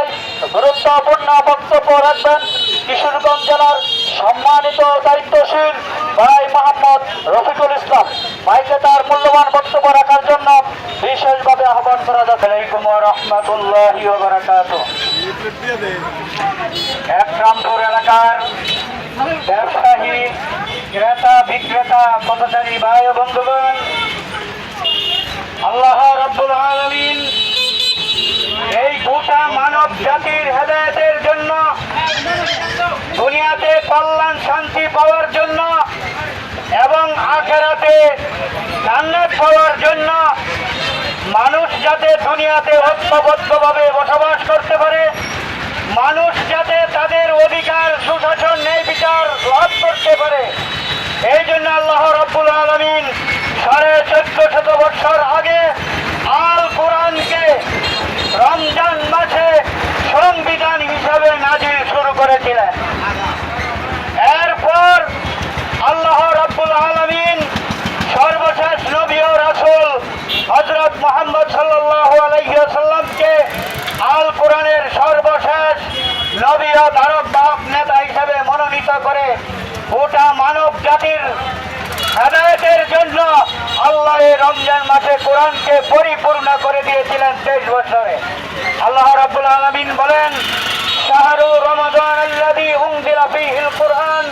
সভায় গুরুত্বপূর্ণ বক্তব্য রাখবেন কিশোরগঞ্জ জেলার সম্মানিত দায়িত্বশীল ভাই মোহাম্মদ রফিকুল ইসলাম। ভাইকে তার মূল্যবান বক্তব্য রাখার জন্য বিশেষভাবে আহ্বান করা যাচ্ছে। আলাইকুম ওয়া রাহমাতুল্লাহি ওয়া বারাকাতুহু। একরামপুর এলাকার ব্যবসায়ী, ক্রেতা, বিক্রেতা, পথচারী ভাই ও বন্ধুগণ, আল্লাহ রাব্বুল আলামিন এই গোটা মানব জাতির হেদায়েতের জন্য, দুনিয়াতে কল্যাণ শান্তি পাওয়ার জন্য এবং আখিরাতে জান্নাত পাওয়ার জন্য মানুষ যাতে দুনিয়াতে ঐক্যবদ্ধভাবে বসবাস করতে পারে, মানুষ যাতে তাদের অধিকার, সুশাসন, ন্যায় বিচার লাভ করতে পারে, এই জন্য আল্লাহ রাব্বুল আলামিন 1450 বছর আগে আল কোরআনকে রমজান মাসে সংবিধান হিসাবে নাজিল শুরু করেছিলেন। এরপর আল্লাহ রাব্বুল আলামিন সর্বশেষ নবী ও রাসূল হযরত মুহাম্মদ সাল্লাল্লাহু আলাইহি ওয়াসাল্লামকে আল কোরআনের সর্বশেষ নবী ও ধারক নেতা হিসেবে মনোনীত করে গোটা মানব জাতির হেদায়েতের জন্য আল্লাহ এই রমজান মাসে কোরআনকে পরিপূর্ণ করে দিয়েছিলেন 23 বছরে। আল্লাহ রাব্বুল আলামিন বলেন, শাহরু রমাদান আল্লাযী উনজিলা ফীহিল কুরআন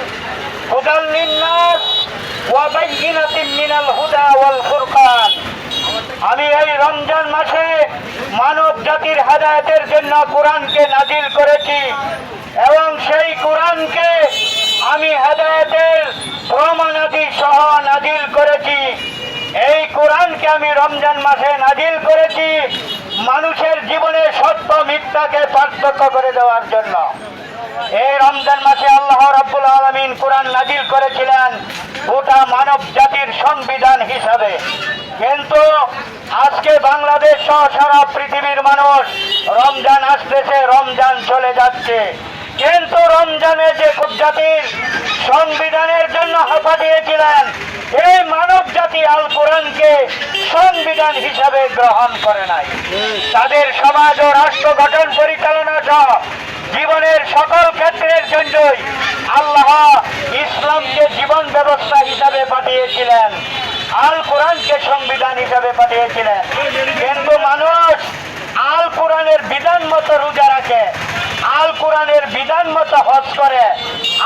হুদাল লিন-নাস ওয়া বাইয়িনাতিন মিনাল হুদা ওয়াল ফুরকান। আমি এই রমজান মাসে মানব জাতির হেদায়েতের জন্য কোরআনকে নাজিল করেছি এবং সেই কোরআনকে আমি হেদায়েতের প্রমাণাদি সহ নাজিল করেছি। এই কোরআনকে আমি রমজান মাসে নাজিল করেছি মানুষের জীবনে সত্য মিথ্যাকে পার্থক্য করে দেওয়ার জন্য। এই রমজান মাসে আল্লাহ রাব্বুল আলামিন কোরআন নাজিল করেছিলেন গোটা মানব জাতির সংবিধান হিসাবে। কিন্তু আজকে বাংলাদেশ সহ সারা পৃথিবীর মানুষ রমজান আসতেছে, রমজান চলে যাচ্ছে, কিন্তু রমজানে যে জাতির সংবিধানের জন্য হাঁপা দিয়েছিলেন এই মানব জাতি আল কোরআনকে সংবিধান হিসাবে গ্রহণ করে নাই। তাদের সমাজ ও রাষ্ট্র গঠন পরিচালনা সহ জীবনের সকল ক্ষেত্রের জন্যই আল্লাহ ইসলামকে জীবন ব্যবস্থা হিসাবে পাঠিয়েছিলেন, আল কোরআনকে সংবিধান হিসাবে পাঠিয়েছিলেন। কিন্তু মানুষ আল কোরআনের বিধান মতো রোজা রাখে, আল কোরআনের বিধান মতো হজ করে,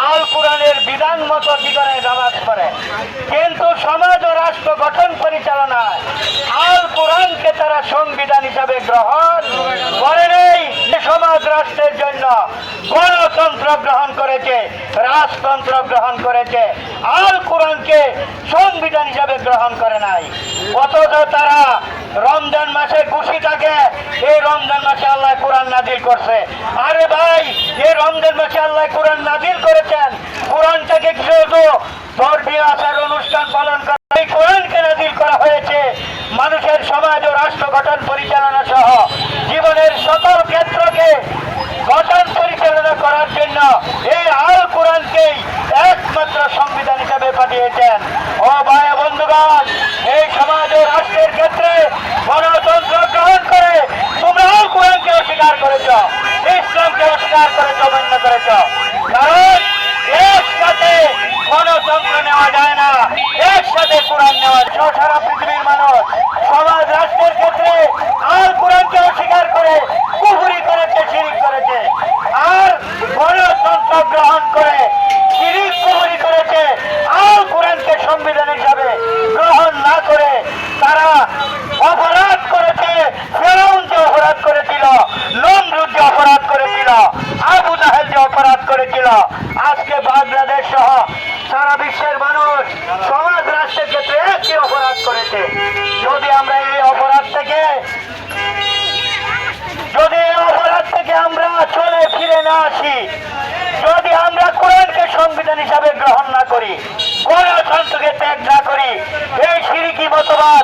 আল কোরআনের বিধান মতো কি করে নামাজ পড়ে, কিন্তু সমাজ ও রাষ্ট্র গঠন পরিচালনায় আল কোরআনকে তারা সংবিধান হিসাবে গ্রহণ করে নেই। সমাজ রাষ্ট্রের জন্য গণতন্ত্র গ্রহণ করেছে, রাজতন্ত্র গ্রহণ করেছে, আল কোরআনকে সংবিধান হিসাবে গ্রহণ করে নাই। অথচ তারা রমজান মাসে খুশি থাকে, এই রমজান মাসে আল্লাহ কোরআন নাজিল করছে। আরে ভাই, এই রমজান মাসে আল্লাহ কোরআন নাজিল করেছেন, কোরআনটাকে শুধু ধর্মীয় আচার অনুষ্ঠান পালন করে এই কোরআনকে নাজিল করা হয়েছে মানুষের সমাজ ও রাষ্ট্র গঠন পরিচালনা সহ জীবনের সকল ক্ষেত্রকে গঠন পরিচালনা করার জন্য এই আল কোরআনকেই একমাত্র সংবিধান হিসাবে পাঠিয়েছেন। ও ভাই বন্ধুগণ, এই সমাজ ও রাষ্ট্রের ক্ষেত্রে গণতন্ত্র গ্রহণ করে তোমরা আল কোরআনকে অস্বীকার করেছ, ইসলামকে অস্বীকার করেছ, মান্য করেছ। কারণ একসাথে গণতন্ত্র নেওয়া যায় না, একসাথে কোরআন নেওয়া যায়। সারা পৃথিবীর মানুষ সমাজ রাষ্ট্রের ক্ষেত্রে আল কোরআনকে অস্বীকার করে কুফরি করেছে, শিরিক করেছে, আর গণতন্ত্র গ্রহণ করে শিরিক কুফরি করেছে। আল কোরআনকে সংবিধান হিসাবে গ্রহণ না করে তারা অপরাধ করেছে। ফিরআউন যে অপরাধ করেছিল, নমরুদ যে অপরাধ করেছিল, আবু জাহেল যে অপরাধ করেছিল, আজকে বাংলাদেশ সহ সারা বিশ্বের মানুষ সমাজ রাষ্ট্রের ক্ষেত্রে একই অপরাধ করেছে। যদি আমরা এই অপরাধ থেকে আমরা চলে ফিরে না আসি, যদি আমরা কোরআনকে সংবিধান হিসাবে গ্রহণ না করি, গণতন্ত্রকে ত্যাগ না করি, এই শিরকি মতবাদ,